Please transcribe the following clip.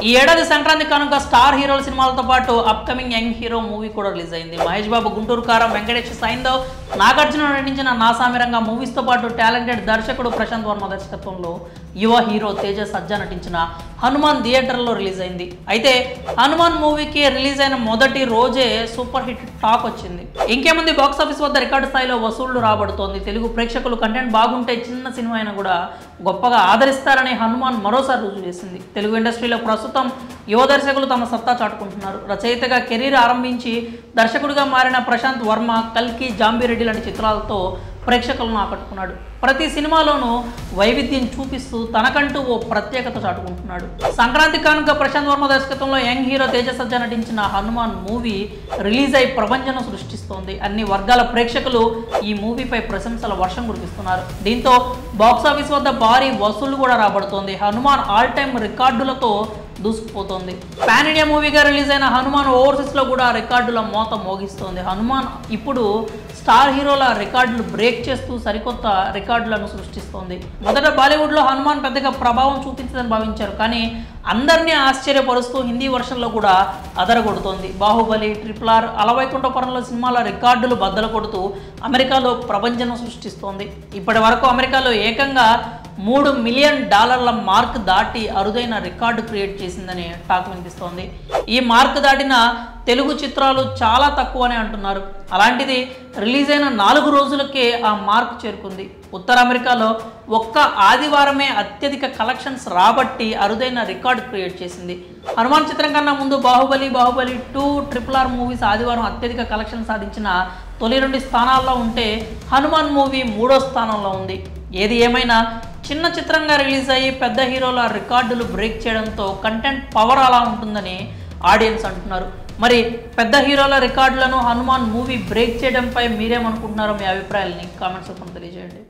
ఈ ఏడాది సంక్రాంతి కానుక స్టార్ హీరోల సినిమాలతో పాటు అప్కమింగ్ యంగ్ హీరో మూవీ కూడా రిలీజ్ అయింది. మహేష్ బాబు గుంటూరు కారం, వెంకటేష్ సైందవ్, నాగార్జున నటించిన నా సామిరంగా మూవీస్తో పాటు టాలెంటెడ్ దర్శకుడు ప్రశాంత్ వర్మ దర్శకత్వంలో యువ హీరో తేజ సజ్జా నటించిన హనుమాన్ థియేటర్లో రిలీజ్ అయింది. అయితే హనుమాన్ మూవీకి రిలీజ్ అయిన మొదటి రోజే సూపర్ హిట్ టాక్ వచ్చింది. ఇంకేముంది, బాక్సాఫీస్ వద్ద రికార్డు స్థాయిలో వసూళ్లు రాబడుతోంది. తెలుగు ప్రేక్షకులు కంటెంట్ బాగుంటే చిన్న సినిమా అయినా కూడా గొప్పగా ఆదరిస్తారని హనుమాన్ మరోసారి రుజువు చేసింది. తెలుగు ఇండస్ట్రీలో ప్రస్తుతం యువ దర్శకులు తమ సత్తా చాటుకుంటున్నారు. రచయితగా కెరీర్ ఆరంభించి దర్శకుడిగా మారిన ప్రశాంత్ వర్మ కల్కి, జాంబిరెడ్డి లాంటి చిత్రాలతో ప్రేక్షకులను ఆకట్టుకున్నాడు. ప్రతి సినిమాలోనూ వైవిధ్యం చూపిస్తూ తనకంటూ ఓ ప్రత్యేకత చాటుకుంటున్నాడు. సంక్రాంతి కానుక ప్రశాంత్ వర్మ దర్శకత్వంలో యంగ్ హీరో తేజ సజ్జా నటించిన హనుమాన్ మూవీ రిలీజ్ అయి ప్రపంచం సృష్టిస్తోంది. అన్ని వర్గాల ప్రేక్షకులు ఈ మూవీపై ప్రశంసల వర్షం కురిపిస్తున్నారు. దీంతో బాక్సాఫీస్ వద్ద భారీ వసూళ్లు కూడా రాబడుతోంది. హనుమాన్ ఆల్ టైమ్ రికార్డులతో దూసుకుపోతోంది. పాన్ ఇండియా మూవీగా రిలీజ్ అయిన హనుమాన్ ఓవర్సీస్ లో కూడా రికార్డుల మోత మోగిస్తోంది. హనుమాన్ ఇప్పుడు స్టార్ హీరోల రికార్డులు బ్రేక్ చేస్తూ సరికొత్త రికార్డులను సృష్టిస్తోంది. మొదట బాలీవుడ్లో హనుమాన్ పెద్దగా ప్రభావం చూపించదని భావించారు, కానీ అందరినీ ఆశ్చర్యపరుస్తూ హిందీ వర్షన్లో కూడా అదరగొడుతోంది. బాహుబలి, RRR, అలవైకుంఠపురంలో సినిమాల రికార్డులు బద్దలు కొడుతూ అమెరికాలో ప్రపంచం సృష్టిస్తోంది. ఇప్పటి వరకు అమెరికాలో ఏకంగా $3 మిలియన్ మార్క్ దాటి అరుదైన రికార్డు క్రియేట్ చేసిందని టాక్ వినిపిస్తోంది. ఈ మార్క్ దాటిన తెలుగు చిత్రాలు చాలా తక్కువనే అంటున్నారు. అలాంటిది రిలీజ్ అయిన 4 రోజులకే ఆ మార్క్ చేరుకుంది. ఉత్తర అమెరికాలో ఒక్క ఆదివారమే అత్యధిక కలెక్షన్స్ రాబట్టి అరుదైన రికార్డు క్రియేట్ చేసింది. హనుమాన్ చిత్రం కన్నా ముందు బాహుబలి 2, RRR మూవీస్ ఆదివారం అత్యధిక కలెక్షన్ సాధించిన తొలి 2 స్థానాల్లో ఉంటే హనుమాన్ మూవీ 3వ స్థానంలో ఉంది. ఏది ఏమైనా చిన్న చిత్రంగా రిలీజ్ అయ్యి పెద్ద హీరోల రికార్డులు బ్రేక్ చేయడంతో కంటెంట్ పవర్ అలా ఉంటుందని ఆడియన్స్ అంటున్నారు. మరి పెద్ద హీరోల రికార్డులను హనుమాన్ మూవీ బ్రేక్ చేయడంపై మీరేమనుకుంటున్నారో మీ అభిప్రాయాలని కామెంట్స్ రూపంలో తెలియజేయండి.